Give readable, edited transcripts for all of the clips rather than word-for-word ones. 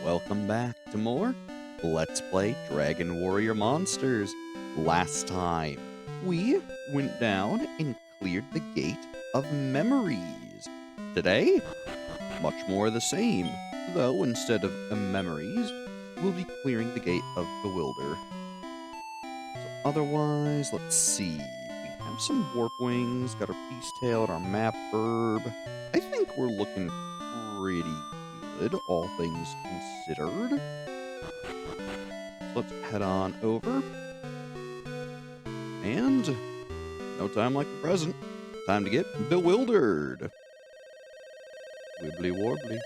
Welcome back to more Let's Play Dragon Warrior Monsters. Last time, we went down and cleared the Gate of Memories. Today, much more of the same, though instead of memories, we'll be clearing the Gate of Bewilder. So otherwise, let's see. We have some Warp Wings, got our Peace Tail and our Map Herb. I think we're looking pretty good, all things considered. So let's head on over. And no time like the present. Time to get bewildered. Wibbly warbly.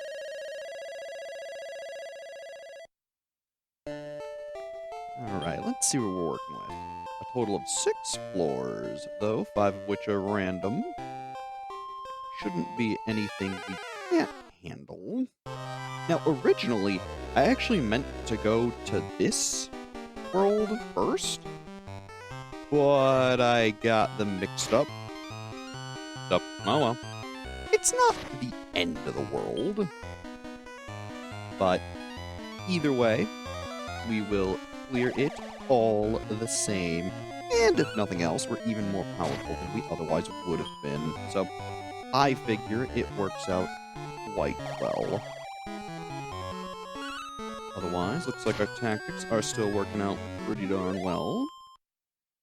Alright, let's see what we're working with. A total of 6 floors, though 5 of which are random. Shouldn't be anything we can't handle. Now, originally, I actually meant to go to this world first, but I got them mixed up. So, oh well. It's not the end of the world, but either way, we will clear it all the same. And if nothing else, we're even more powerful than we otherwise would have been. So, I figure it works out quite well. Otherwise, looks like our tactics are still working out pretty darn well.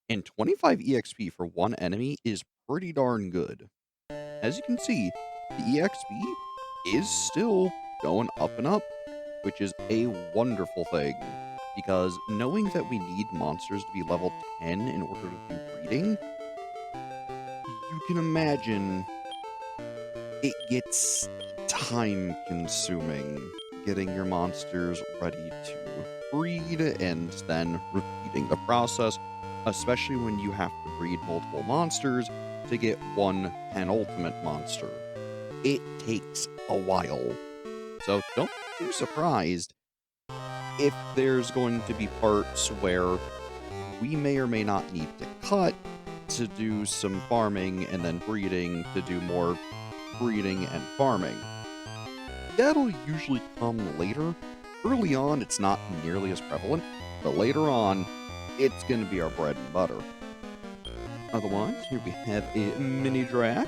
And 25 EXP for one enemy is pretty darn good. As you can see, the EXP is still going up and up, which is a wonderful thing. Because knowing that we need monsters to be level 10 in order to do breeding, you can imagine it gets time-consuming getting your monsters ready to breed and then repeating the process, especially when you have to breed multiple monsters to get one penultimate monster. It takes a while. So don't be too surprised if there's going to be parts where we may or may not need to cut to do some farming and then breeding to do more breeding and farming. That'll usually come later. Early on, it's not nearly as prevalent, but later on, it's going to be our bread and butter. Otherwise, here we have a mini drac,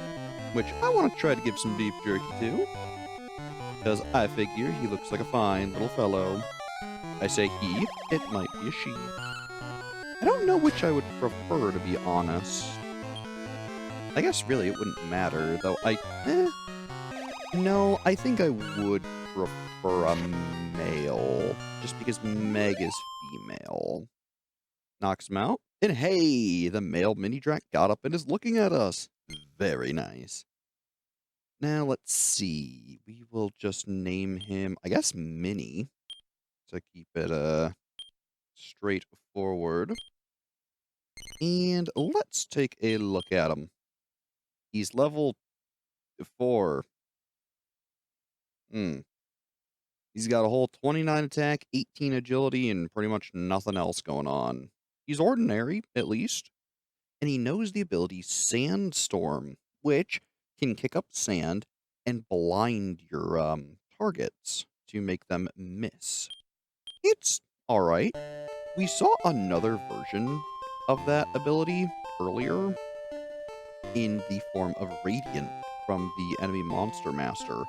which I want to try to give some beef jerky to, because I figure he looks like a fine little fellow. I say he, it might be a she. I don't know which I would prefer, to be honest. I guess really it wouldn't matter, though no, I think I would prefer a male, just because Meg is female. Knocks him out, and hey, the male mini-drac got up and is looking at us. Very nice. Now, let's see. We will just name him, I guess, Mini, to keep it, straightforward. And let's take a look at him. He's level 4. He's got a whole 29 attack, 18 agility, and pretty much nothing else going on. He's ordinary, at least. And he knows the ability Sandstorm, which can kick up sand and blind your targets to make them miss. It's alright. We saw another version of that ability earlier in the form of Radiant from the enemy Monster Master.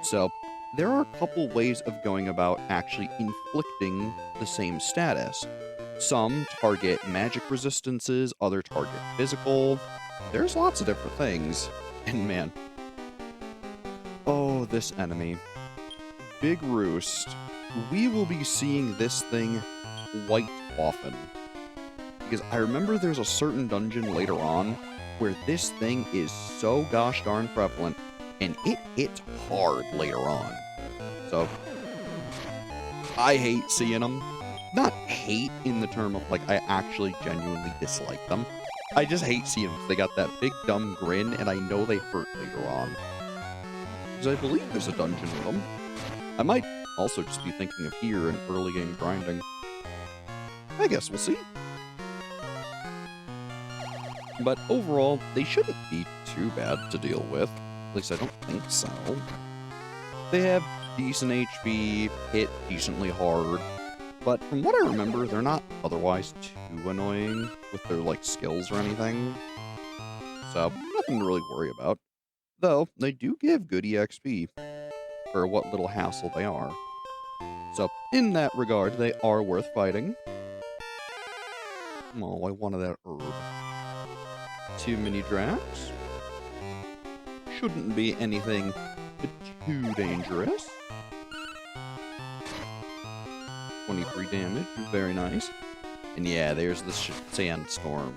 So, there are a couple ways of going about actually inflicting the same status. Some target magic resistances, other target physical. There's lots of different things. And man, oh, this enemy. Big Roost. We will be seeing this thing quite often. Because I remember there's a certain dungeon later on where this thing is so gosh darn prevalent, and it hits hard later on. So, I hate seeing them. Not hate in the term of, like, I actually genuinely dislike them. I just hate seeing them because they got that big dumb grin, and I know they hurt later on. Because I believe there's a dungeon with them. I might also just be thinking of here in early game grinding. I guess we'll see. But overall, they shouldn't be too bad to deal with. At least I don't think so. They have decent HP, hit decently hard, but from what I remember, they're not otherwise too annoying with their, like, skills or anything. So, nothing to really worry about. Though, they do give good EXP for what little hassle they are. So, in that regard, they are worth fighting. Oh, I wanted that herb. 2 mini Drax. Shouldn't be anything too dangerous. 23 damage, very nice. And yeah, there's the sandstorm.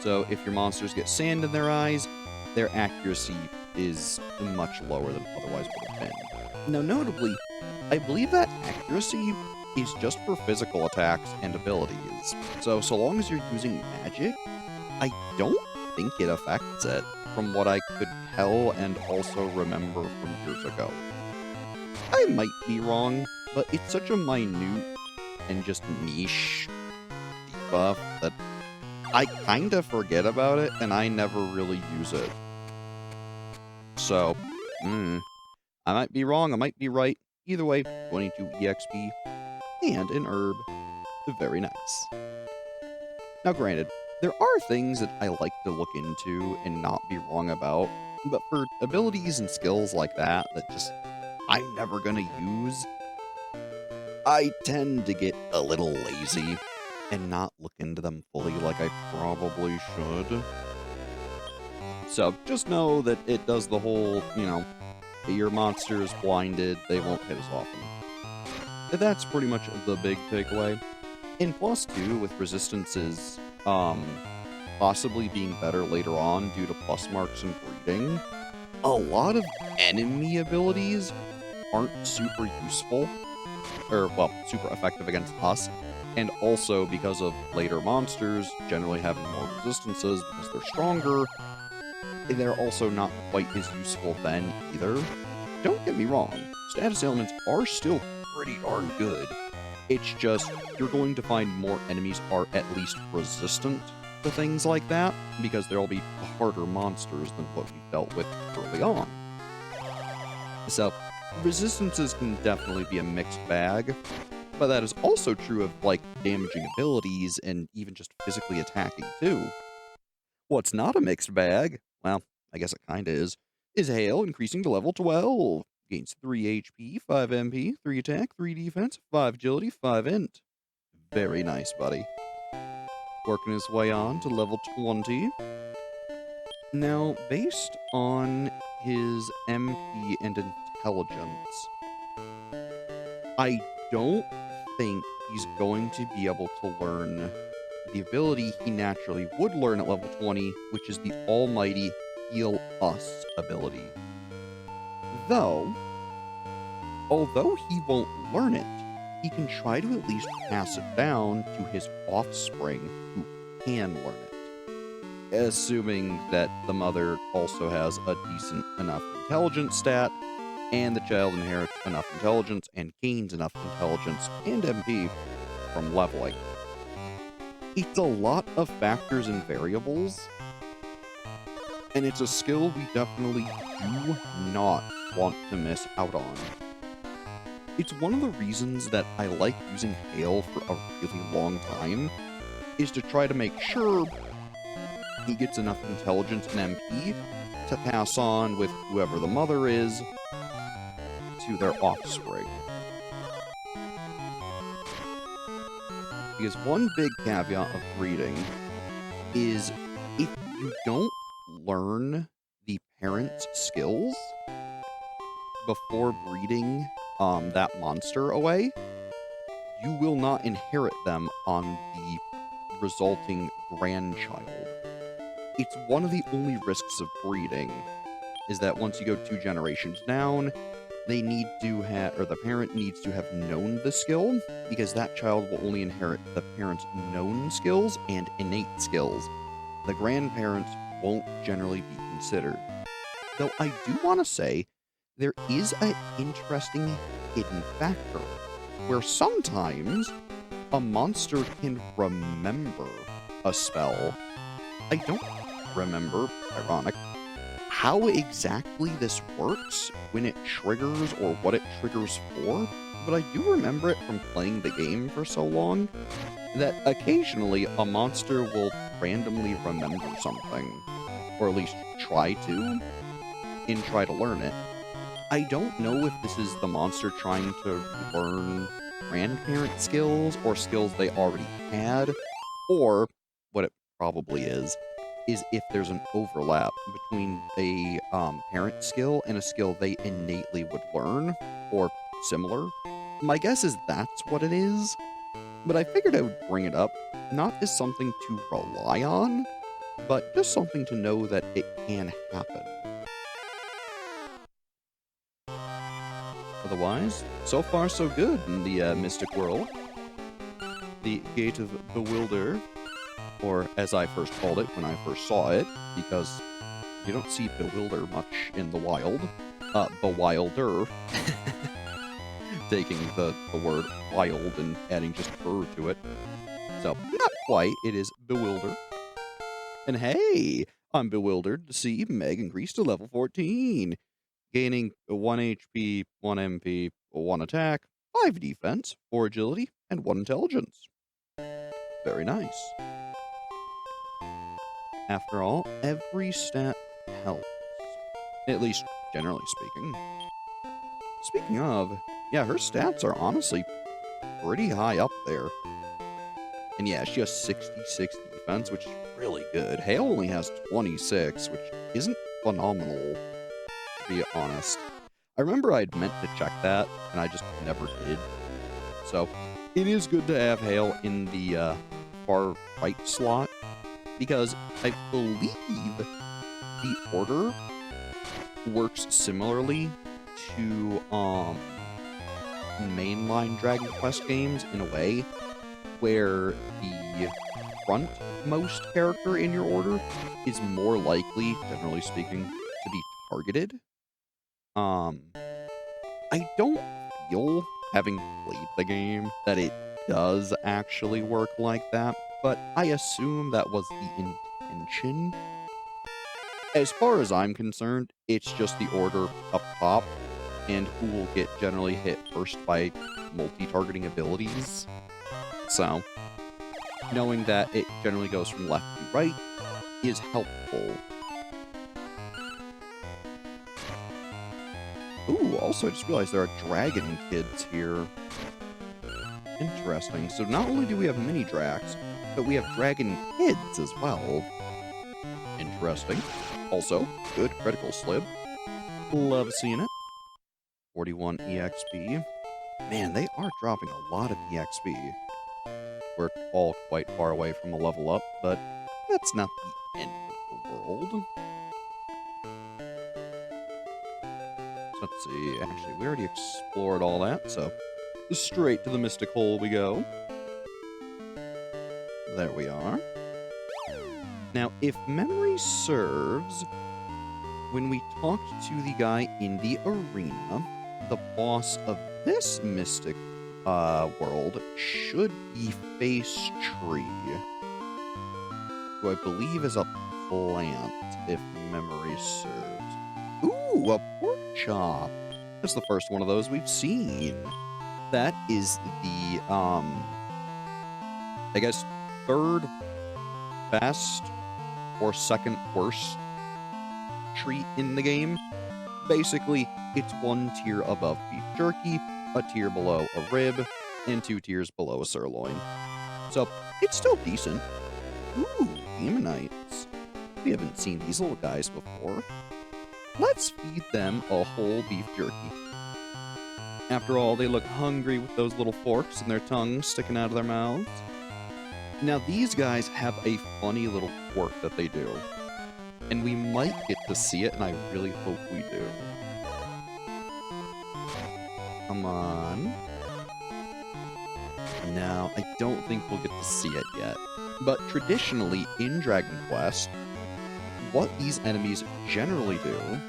So if your monsters get sand in their eyes, their accuracy is much lower than otherwise would have been. Now notably, I believe that accuracy is just for physical attacks and abilities. So long as you're using magic, I don't think it affects it, from what I could tell and also remember from years ago. I might be wrong, but it's such a minute and just niche debuff that I kinda forget about it, and I never really use it. So, I might be wrong, I might be right. Either way, 22 EXP and an herb. Very nice. Now granted, there are things that I like to look into and not be wrong about, but for abilities and skills like that just I'm never gonna use, I tend to get a little lazy and not look into them fully like I probably should. So just know that it does the whole, your monster is blinded, they won't hit as often. That's pretty much the big takeaway. And plus 2 with resistances, possibly being better later on due to plus marks and breeding, a lot of enemy abilities aren't super useful, or, well, super effective against us, and also because of later monsters generally having more resistances because they're stronger, they're also not quite as useful then either. Don't get me wrong, status ailments are still pretty darn good. It's just, you're going to find more enemies are at least resistant to things like that, because there'll be harder monsters than what we dealt with early on. So, resistances can definitely be a mixed bag, but that is also true of, like, damaging abilities and even just physically attacking, too. What's not a mixed bag, well, I guess it kinda is Hail increasing to level 12. Gains 3 HP, 5 MP, 3 attack, 3 defense, 5 agility, 5 int. Very nice, buddy. Working his way on to level 20. Now, based on his MP and intelligence, I don't think he's going to be able to learn the ability he naturally would learn at level 20, which is the almighty Heal Us ability. Though, although he won't learn it, he can try to at least pass it down to his offspring who can learn it. Assuming that the mother also has a decent enough intelligence stat, and the child inherits enough intelligence and gains enough intelligence and MP from leveling. It's a lot of factors and variables, and it's a skill we definitely do not want to miss out on. It's one of the reasons that I like using Hail for a really long time, is to try to make sure he gets enough intelligence and MP to pass on with whoever the mother is to their offspring. Because one big caveat of breeding is if you don't learn the parent's skills before breeding that monster away, you will not inherit them on the resulting grandchild. It's one of the only risks of breeding, is that once you go 2 generations down, they need to have, or the parent needs to have known the skill, because that child will only inherit the parent's known skills and innate skills. The grandparents won't generally be considered. Though I do want to say, there is an interesting hidden factor, where sometimes a monster can remember a spell. I don't remember, ironic, how exactly this works, when it triggers or what it triggers for, but I do remember it from playing the game for so long that occasionally a monster will randomly remember something, or at least try to, and try to learn it. I don't know if this is the monster trying to learn grandparent skills or skills they already had, or what it probably is if there's an overlap between a parent skill and a skill they innately would learn, or similar. My guess is that's what it is, but I figured I would bring it up, not as something to rely on, but just something to know that it can happen. Otherwise, so far so good in the Mystic World. The Gate of Bewilder, or as I first called it when I first saw it, because you don't see Bewilder much in the wild. Bewilder. Taking the word wild and adding just "er" to it. So, not quite, it is Bewilder. And hey, I'm bewildered to see Meg increase to level 14, gaining 1 HP, 1 MP, 1 attack, 5 defense, 4 agility, and 1 intelligence. Very nice. After all, every stat helps. At least, generally speaking. Speaking of, yeah, her stats are honestly pretty high up there. And yeah, she has 66 defense, which is really good. Hale only has 26, which isn't phenomenal, to be honest. I remember I'd meant to check that, and I just never did. So, it is good to have Hale in the far right slot, because I believe the order works similarly to mainline Dragon Quest games in a way where the frontmost character in your order is more likely, generally speaking, to be targeted. I don't feel, having played the game, that it does actually work like that, but I assume that was the intention. As far as I'm concerned, it's just the order up top, and who will get generally hit first by multi-targeting abilities. So, knowing that it generally goes from left to right is helpful. Ooh, also I just realized there are dragon kids here. Interesting. So not only do we have mini Drax, but we have dragon kids as well. Interesting. Also, good critical slip. Love seeing it. 41 EXP. Man, they are dropping a lot of EXP. We're all quite far away from a level up, but that's not the end of the world. Let's see, actually, we already explored all that, so straight to the Mystic Hole we go. There we are. Now, if memory serves, when we talked to the guy in the arena, the boss of this Mystic world should be Face Tree, who I believe is a plant, if memory serves. Ooh, a pork chop. That's the first one of those we've seen. That is the, I guess, third best or second worst treat in the game. Basically, it's one tier above beef jerky, a tier below a rib, and 2 tiers below a sirloin. So, it's still decent. Ooh, Demonites. We haven't seen these little guys before. Let's feed them a whole beef jerky. After all, they look hungry with those little forks and their tongues sticking out of their mouths. Now, these guys have a funny little quirk that they do. And we might get to see it, and I really hope we do. Come on. No, I don't think we'll get to see it yet. But traditionally, in Dragon Quest, what these enemies generally do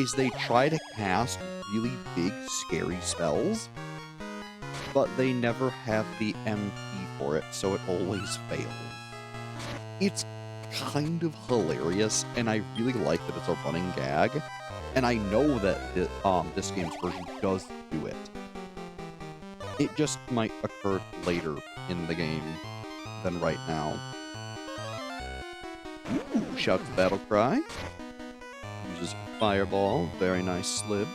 is they try to cast really big, scary spells, but they never have the MP for it, so it always fails. It's kind of hilarious, and I really like that it's a running gag. And I know that this game's version does do it. It just might occur later in the game than right now. Ooh, shouts battle cry. Uses fireball. Very nice slib.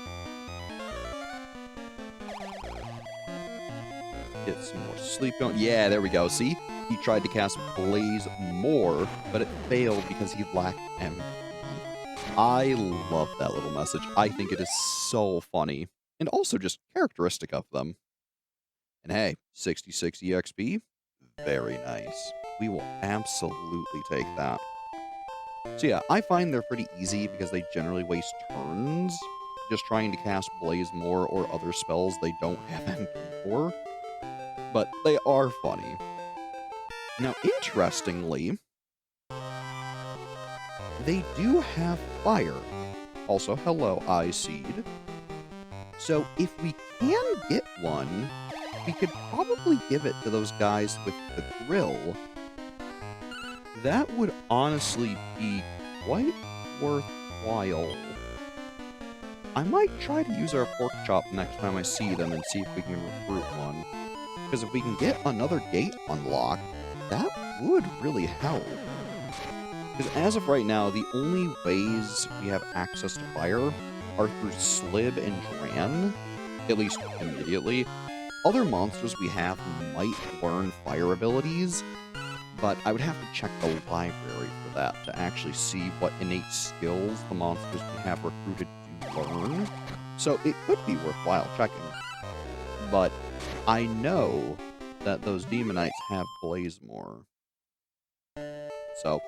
Get some more sleep going. Yeah, there we go. See? He tried to cast Blaze more, but it failed because he lacked MP. I love that little message. I think it is so funny. And also just characteristic of them. And hey, 66 EXP, very nice. We will absolutely take that. So yeah, I find they're pretty easy because they generally waste turns just trying to cast Blaze more or other spells they don't have MP for. But they are funny. Now, interestingly, they do have fire. Also, hello, Eye Seed. So if we can get one, we could probably give it to those guys with the grill. That would honestly be quite worthwhile. I might try to use our pork chop next time I see them and see if we can recruit one. Because if we can get another gate unlocked, that would really help. Because as of right now, the only ways we have access to fire are through Slib and Dran, at least immediately. Other monsters we have might learn fire abilities, but I would have to check the library for that to actually see what innate skills the monsters we have recruited do learn. So it could be worthwhile checking. But I know that those Demonites have Blaze more. So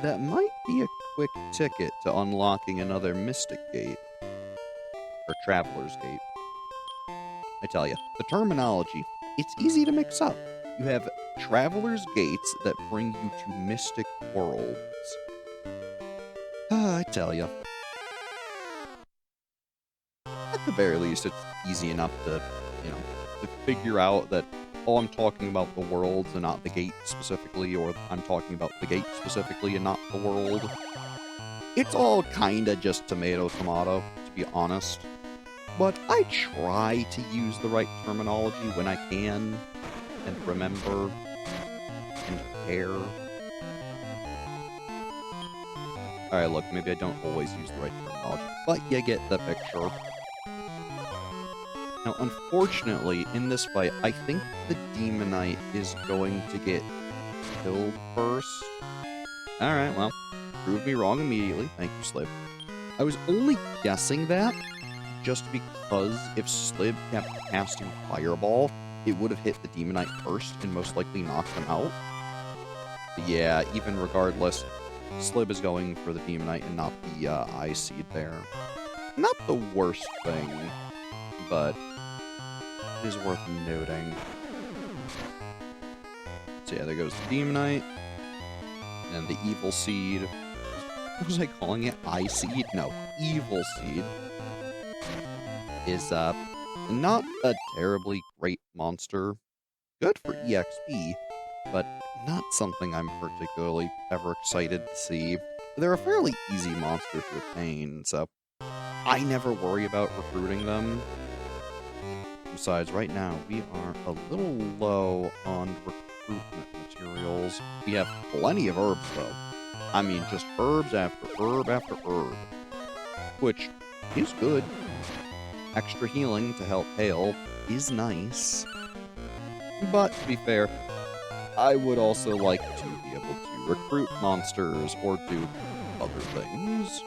that might be a quick ticket to unlocking another Mystic Gate. Or Traveler's Gate. I tell you, the terminology, it's easy to mix up. You have Traveler's Gates that bring you to Mystic Worlds. I tell you. At the very least, it's easy enough to, to figure out that, oh, I'm talking about the worlds and not the gate specifically, or I'm talking about the gate specifically and not the world. It's all kinda just tomato, to be honest. But I try to use the right terminology when I can, and remember, and care. Alright, look, maybe I don't always use the right terminology, but you get the picture. Now, unfortunately, in this fight, I think the Demonite is going to get killed first. Alright, well, prove me wrong immediately. Thank you, Slib. I was only guessing that just because if Slib kept casting Fireball, it would have hit the Demonite first and most likely knocked him out. But yeah, even regardless, Slib is going for the Demonite and not the Eye Seed there. Not the worst thing, but it is worth noting. So yeah, there goes the Demonite. And the Evil Seed. What was I calling it? Eye Seed? No, Evil Seed. Is not a terribly great monster. Good for EXP, but not something I'm particularly ever excited to see. They're a fairly easy monster to obtain, so I never worry about recruiting them. Besides, right now, we are a little low on recruitment materials. We have plenty of herbs, though. I mean, just herbs after herb after herb. Which is good. Extra healing to help heal is nice. But, to be fair, I would also like to be able to recruit monsters or do other things.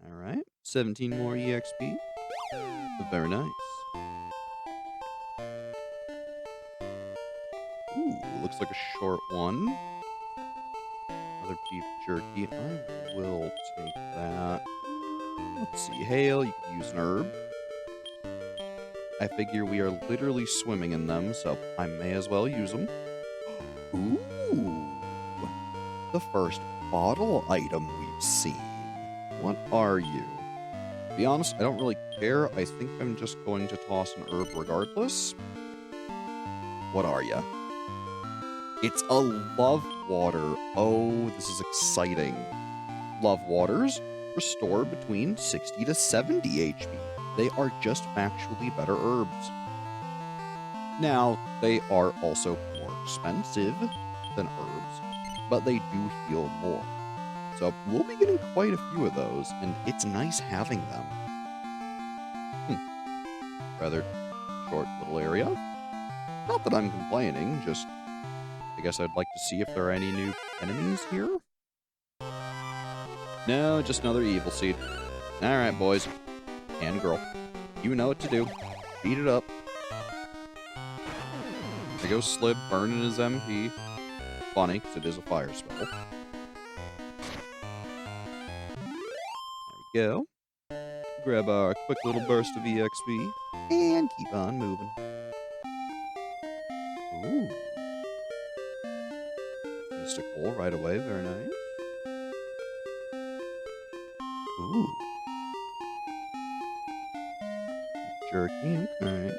Alright, 17 more EXP. Very nice. Ooh, looks like a short one. Another beef jerky. I will take that. Let's see. Hail, you could use an herb. I figure we are literally swimming in them, so I may as well use them. Ooh! The first bottle item we've seen. What are you? To be honest, I don't really care. I think I'm just going to toss an herb regardless. What are you? It's a love water. Oh, this is exciting. Love waters restore between 60 to 70 HP. They are just factually better herbs. Now, they are also more expensive than herbs, but they do heal more. So we'll be getting quite a few of those, and it's nice having them. Rather short little area. Not that I'm complaining, just I guess I'd like to see if there are any new enemies here. No, just another evil seed. Alright, boys. And girl. You know what to do. Beat it up. There goes Slib burning his MP. Funny, because it is a fire spell. There we go. Grab our quick little burst of EXP. And keep on moving. Ooh. Mystical right away, very nice. Ooh. Jerky, okay.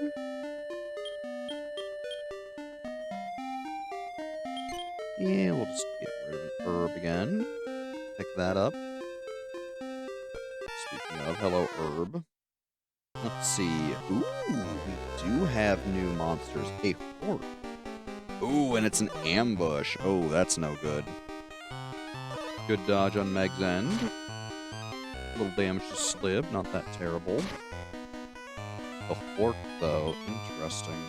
Yeah, we'll just get rid of an herb again. Pick that up. Speaking of, hello herb. Let's see. Ooh, we do have new monsters. A horde. Ooh, and it's an ambush. Oh, that's no good. Good dodge on Meg's end. A little damage to Slib, not that terrible. The Hork, though, interesting.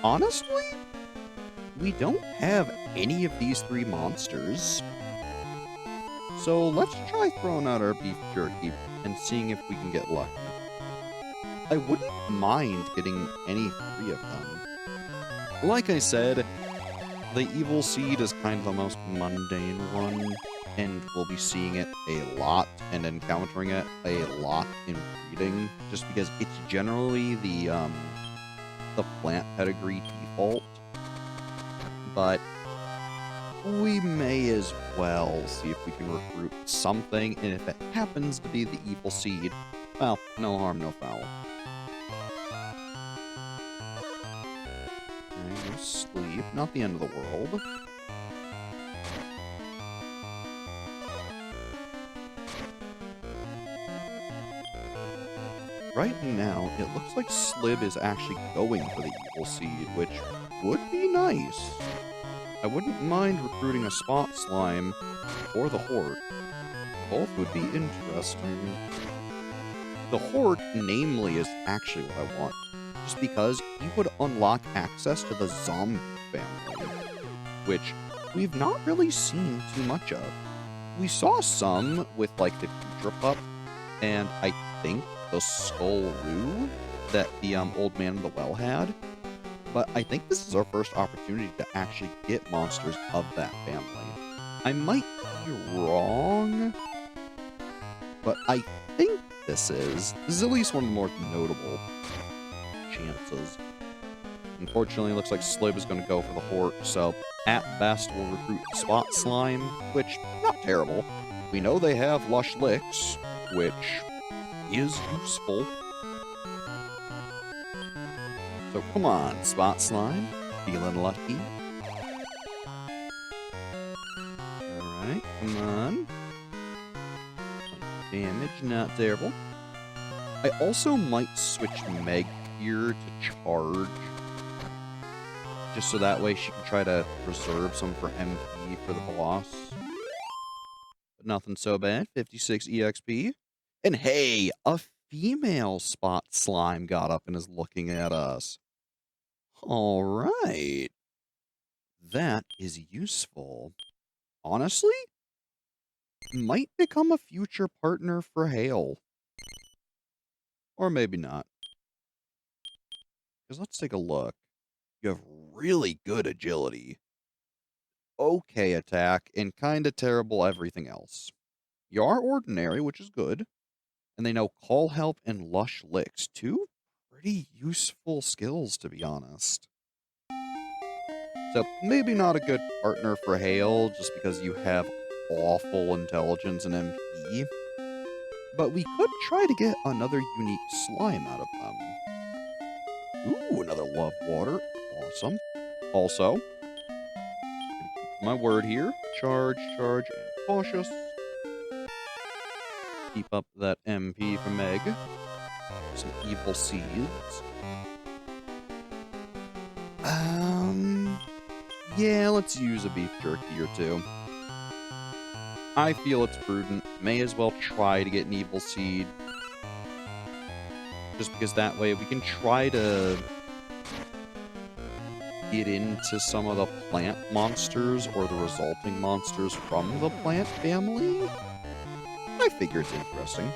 Honestly, we don't have any of these three monsters. So let's try throwing out our beef jerky and seeing if we can get lucky. I wouldn't mind getting any three of them. Like I said, the evil seed is kind of the most mundane one, and we'll be seeing it a lot and encountering it a lot in breeding, just because it's generally the plant pedigree default. But we may as well see if we can recruit something, and if it happens to be the evil seed, well, no harm, no foul. Okay, no sleep, not the end of the world. Right now, it looks like Slib is actually going for the evil seed, which would be nice. I wouldn't mind recruiting a spot slime or the horde. Both would be interesting. The horde, namely, is actually what I want, just because he would unlock access to the zombie family, which we've not really seen too much of. We saw some with, like, the Future Pup, and I think the Skull-Roo that the old man in the well had. But I think this is our first opportunity to actually get monsters of that family. I might be wrong, but I think this is at least one of the more notable chances. Unfortunately, it looks like Slib is going to go for the Hort, so at best we'll recruit Spot Slime, which, not terrible. We know they have Lush Licks, which is useful. So come on, Spot Slime. Feeling lucky. Alright, come on. Damage, not terrible. I also might switch Meg here to charge. Just so that way she can try to reserve some for MP for the boss. But nothing so bad. 56 EXP. And hey, a female Spot Slime got up and is looking at us. All right. That is useful. Honestly, might become a future partner for Hale. Or maybe not. Because let's take a look. You have really good agility. Okay attack, and kind of terrible everything else. You are ordinary, which is good. And they know Call Help and Lush Licks. Two pretty useful skills, to be honest. So, maybe not a good partner for Hale, just because you have awful intelligence and MP. But we could try to get another unique slime out of them. Ooh, another love water. Awesome. Also, my word here. Charge, charge, and cautious. Keep up that MP for Meg. Some evil seeds. Yeah, let's use a beef jerky or two. I feel it's prudent. May as well try to get an evil seed. Just because that way we can try to get into some of the plant monsters or the resulting monsters from the plant family. I figure it's interesting.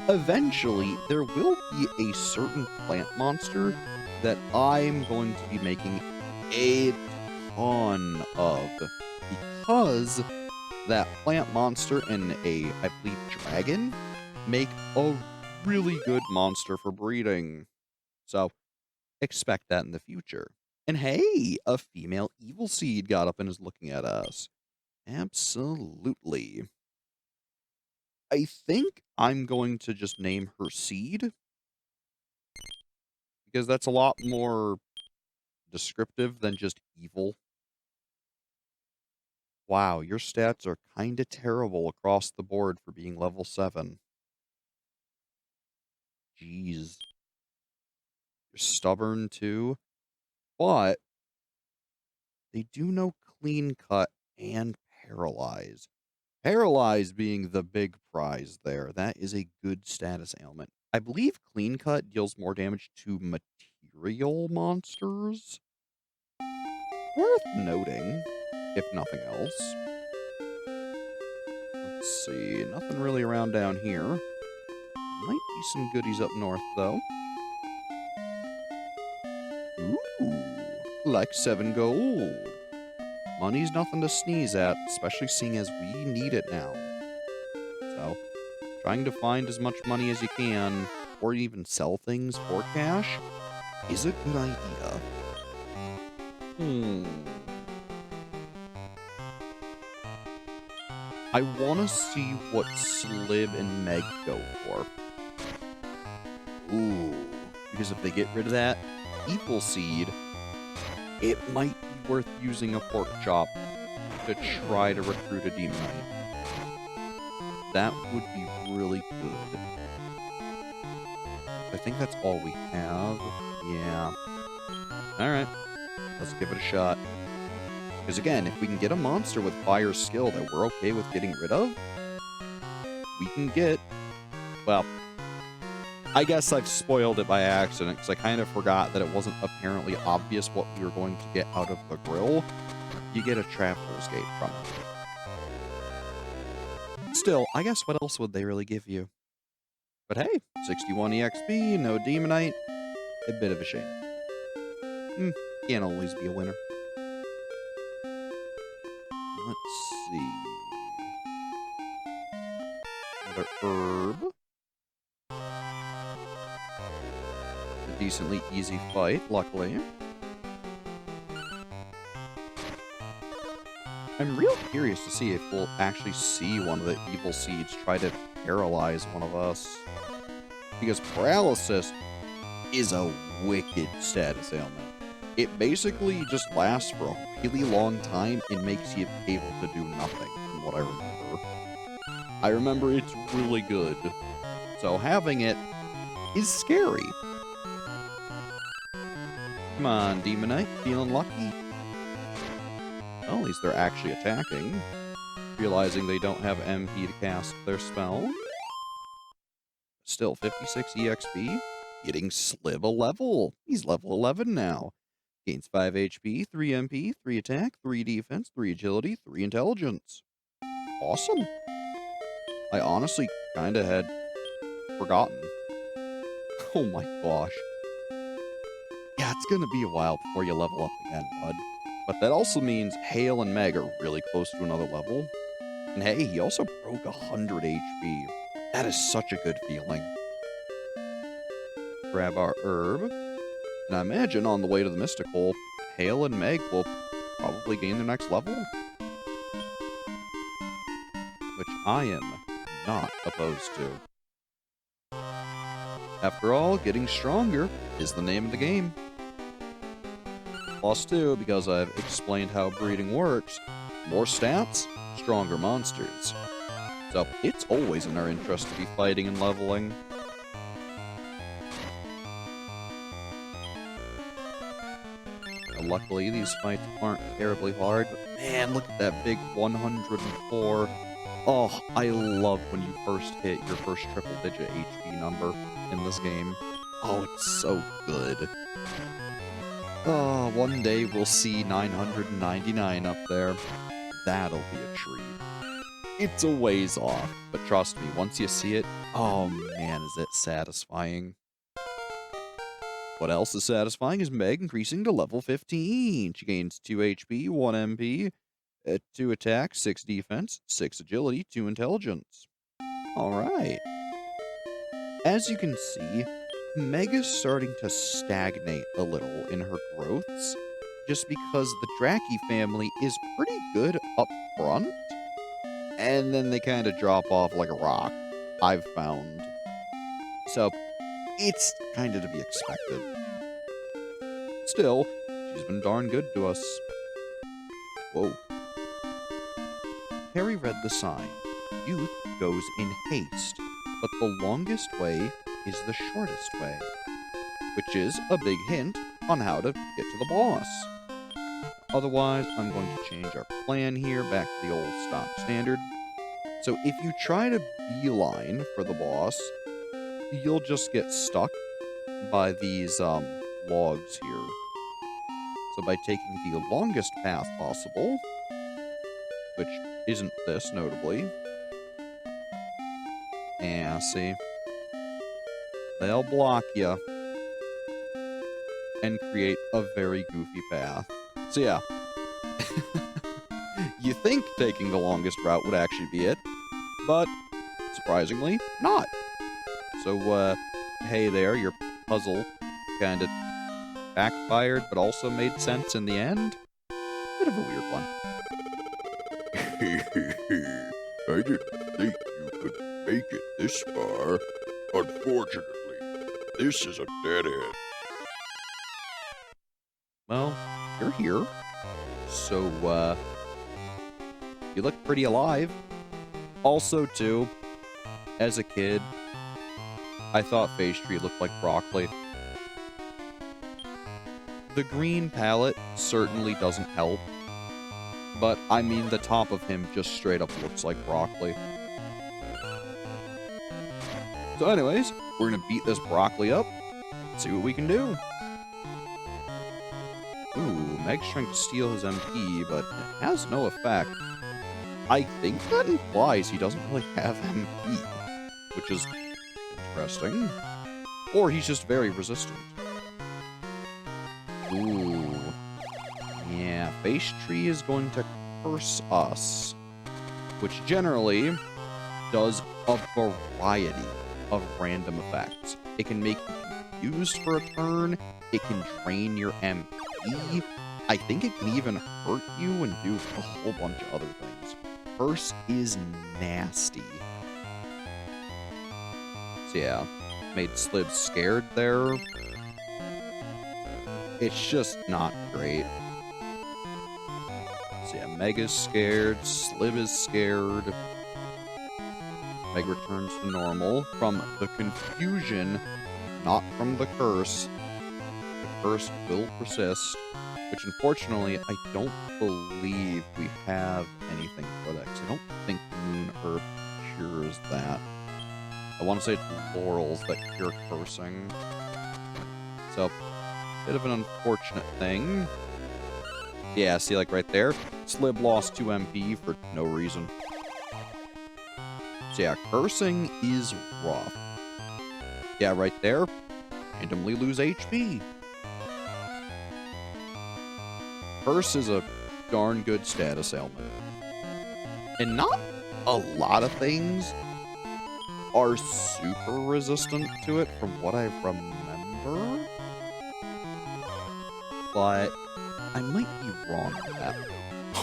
Eventually, there will be a certain plant monster that I'm going to be making a ton of, because that plant monster and I believe, dragon make a really good monster for breeding. So, expect that in the future. And hey, a female evil seed got up and is looking at us. Absolutely. I think I'm going to just name her Seed, because that's a lot more descriptive than just evil. Wow, your stats are kinda terrible across the board for being level 7. Jeez. You're stubborn too, but they do know Clean Cut and Paralyze. Paralyze being the big prize there. That is a good status ailment. I believe Clean Cut deals more damage to material monsters. Worth noting, if nothing else. Let's see, nothing really around down here. Might be some goodies up north, though. Ooh, like 7 gold. Money's nothing to sneeze at, especially seeing as we need it now. So, trying to find as much money as you can, or even sell things for cash, is a good idea. I want to see what Slib and Meg go for. Ooh, because if they get rid of that evil seed, it might be worth using a pork chop to try to recruit a demonite. That would be really good. I think that's all we have. Yeah. Alright. Let's give it a shot. Because again, if we can get a monster with fire skill that we're okay with getting rid of, we can get... Well, I guess I've spoiled it by accident, because I kind of forgot that it wasn't apparently obvious what we were going to get out of the grill. You get a Traveler's Gate from it. Still, I guess what else would they really give you? But hey, 61 EXP, no Demonite. A bit of a shame. Can't always be a winner. Let's see. Another herb. A decently easy fight, luckily. I'm real curious to see if we'll actually see one of the evil seeds try to paralyze one of us. Because paralysis is a wicked status ailment. It basically just lasts for a really long time and makes you able to do nothing, from what I remember. I remember it's really good. So having it is scary. Come on, Demonite, feeling lucky? Well, at least they're actually attacking. Realizing they don't have MP to cast their spell. Still, 56 EXP. Getting Slib a level. He's level 11 now. Gains 5 HP, 3 MP, 3 attack, 3 defense, 3 agility, 3 intelligence. Awesome. I honestly kinda had forgotten. Oh my gosh. Yeah, it's gonna be a while before you level up again, bud. But that also means Hale and Meg are really close to another level. And hey, he also broke 100 HP. That is such a good feeling. Grab our herb. And I imagine on the way to the Mystical, Hale and Meg will probably gain their next level. Which I am not opposed to. After all, getting stronger is the name of the game. +2 because I've explained how breeding works. More stats, stronger monsters. So it's always in our interest to be fighting and leveling. Luckily, these fights aren't terribly hard, but man, look at that big 104. Oh, I love when you first hit your first triple-digit HP number in this game. Oh, it's so good. Oh, one day we'll see 999 up there. That'll be a treat. It's a ways off, but trust me, once you see it, oh man, is it satisfying. What else is satisfying is Meg increasing to level 15. She gains 2 HP, 1 MP, 2 attack, 6 defense, 6 agility, 2 intelligence. Alright. As you can see, Meg is starting to stagnate a little in her growths, just because the Draki family is pretty good up front, and then they kind of drop off like a rock, I've found. So, it's kind of to be expected. Still, she's been darn good to us. Whoa. Harry read the sign. Youth goes in haste, but the longest way is the shortest way. Which is a big hint on how to get to the boss. Otherwise, I'm going to change our plan here back to the old stock standard. So if you try to beeline for the boss, you'll just get stuck by these logs here. So by taking the longest path possible, which isn't this, notably. Yeah, see? They'll block you and create a very goofy path. So yeah. You think taking the longest route would actually be it, but surprisingly, not. So, hey there, your puzzle kind of backfired, but also made sense in the end. Bit of a weird one. I didn't think you could make it this far. Unfortunately, this is a dead end. Well, you're here. So, you look pretty alive. Also, too, as a kid, I thought Phase Tree looked like broccoli. The green palette certainly doesn't help, but I mean the top of him just straight up looks like broccoli. So anyways, we're gonna beat this broccoli up, see what we can do. Ooh, Meg's trying to steal his MP, but it has no effect. I think that implies he doesn't really have MP, which is interesting. Or he's just very resistant. Ooh. Yeah, Phase Tree is going to curse us, which generally does a variety of random effects. It can make you confused for a turn, it can drain your MP, I think it can even hurt you and do a whole bunch of other things. Curse is nasty. So yeah, made Slib scared there. It's just not great. So yeah, Meg is scared, Slib is scared. Meg returns to normal from the confusion, not from the curse. The curse will persist, which unfortunately I don't believe we have anything for that, because I don't think Moon Herb cures that. I want to say it's Laurels that cure cursing. So, bit of an unfortunate thing. Yeah, see, like right there, Slib lost 2 MP for no reason. So yeah, cursing is rough. Yeah, right there, randomly lose HP. Curse is a darn good status ailment. And not a lot of things are super resistant to it from what I remember. But I might be wrong with that.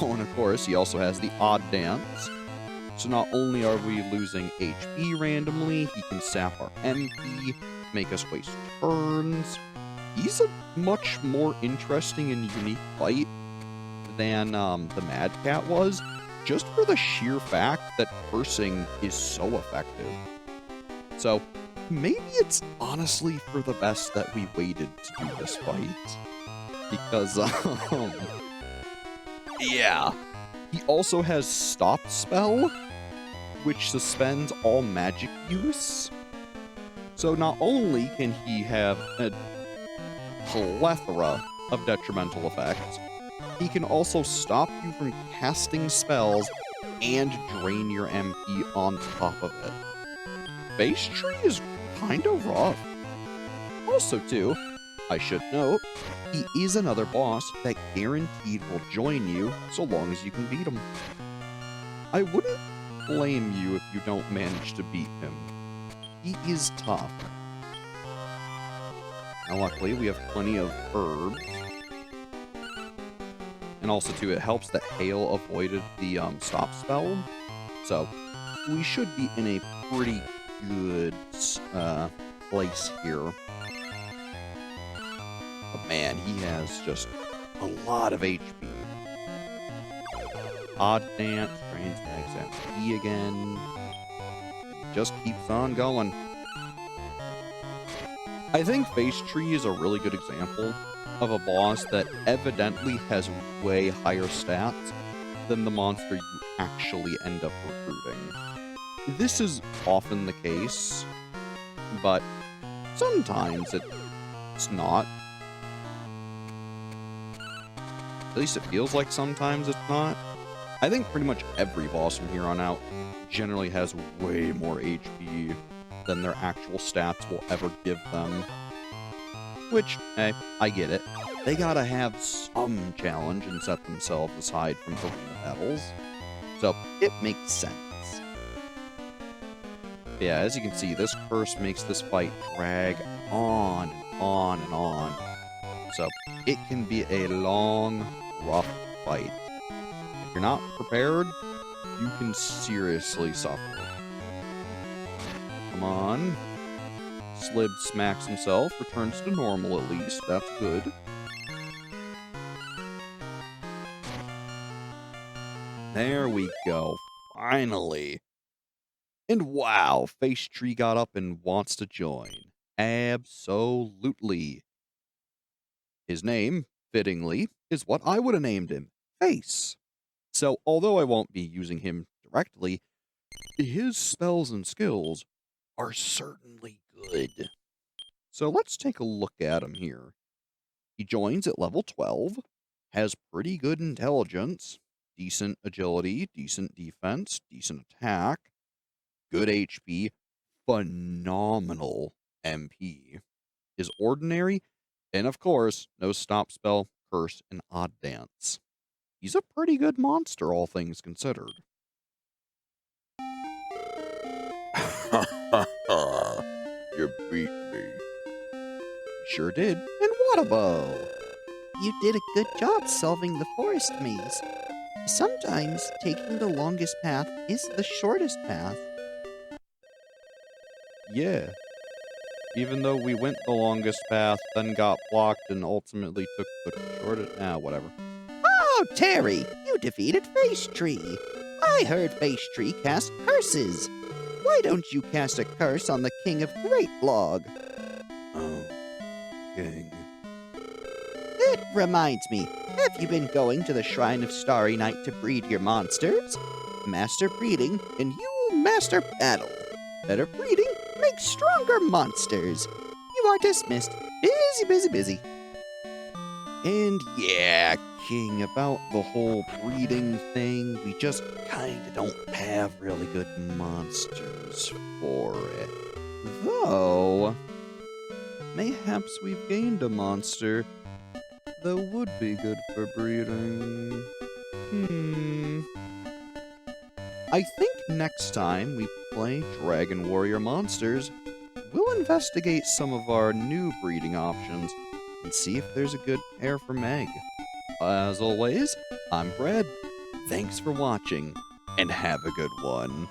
Oh, and of course, he also has the Odd Dance. So not only are we losing HP randomly, he can sap our MP, make us waste turns. he's a much more interesting and unique fight than the Mad Cat was, just for the sheer fact that cursing is so effective. So maybe it's honestly for the best that we waited to do this fight. Because, yeah. He also has Stop Spell, which suspends all magic use. So not only can he have a plethora of detrimental effects, he can also stop you from casting spells and drain your MP on top of it. Face Tree is kinda rough. Also too, I should note, he is another boss that guaranteed will join you so long as you can beat him. I wouldn't blame you if you don't manage to beat him. He is tough. Now luckily we have plenty of herbs. And also too, it helps that Hail avoided the stop spell. So we should be in a pretty good place here. But man, he has just a lot of HP. Odd Dance, drains max MP again. He just keeps on going. I think Face Tree is a really good example of a boss that evidently has way higher stats than the monster you actually end up recruiting. This is often the case, but sometimes it's not. At least it feels like sometimes it's not. I think pretty much every boss from here on out generally has way more HP than their actual stats will ever give them. Which, hey, I get it. They gotta have some challenge and set themselves aside from arena battles. So, it makes sense. Yeah, as you can see, this curse makes this fight drag on and on and on. So, it can be a long, rough fight. If you're not prepared, you can seriously suffer. Come on. Slib smacks himself, returns to normal at least. That's good. There we go. Finally. And wow, Face Tree got up and wants to join. Absolutely. His name, fittingly, is what I would have named him. Face. So, although I won't be using him directly, his spells and skills are certainly good. So let's take a look at him here. He joins at level 12, has pretty good intelligence, decent agility, decent defense, decent attack, good HP, phenomenal MP, is ordinary, and of course, no stop spell, curse, and odd dance. He's a pretty good monster, all things considered. You beat me. Sure did. And what a bow! You did a good job solving the forest maze. Sometimes taking the longest path is the shortest path. Yeah. Even though we went the longest path, then got blocked, and ultimately took the shortest... whatever. Oh, Terry, you defeated Face Tree. I heard Face Tree cast curses. Why don't you cast a curse on the King of Great Log? Oh, King. It reminds me, have you been going to the Shrine of Starry Night to breed your monsters? Master breeding, and you master battle. Better breeding makes stronger monsters. You are dismissed. Busy, busy, busy. And yeah, King, about the whole breeding thing, we just kinda don't have really good monsters for it. Though, mayhaps we've gained a monster that would be good for breeding. I think next time we play Dragon Warrior Monsters, we'll investigate some of our new breeding options and see if there's a good pair for Meg. As always, I'm Brad. Thanks for watching, and have a good one.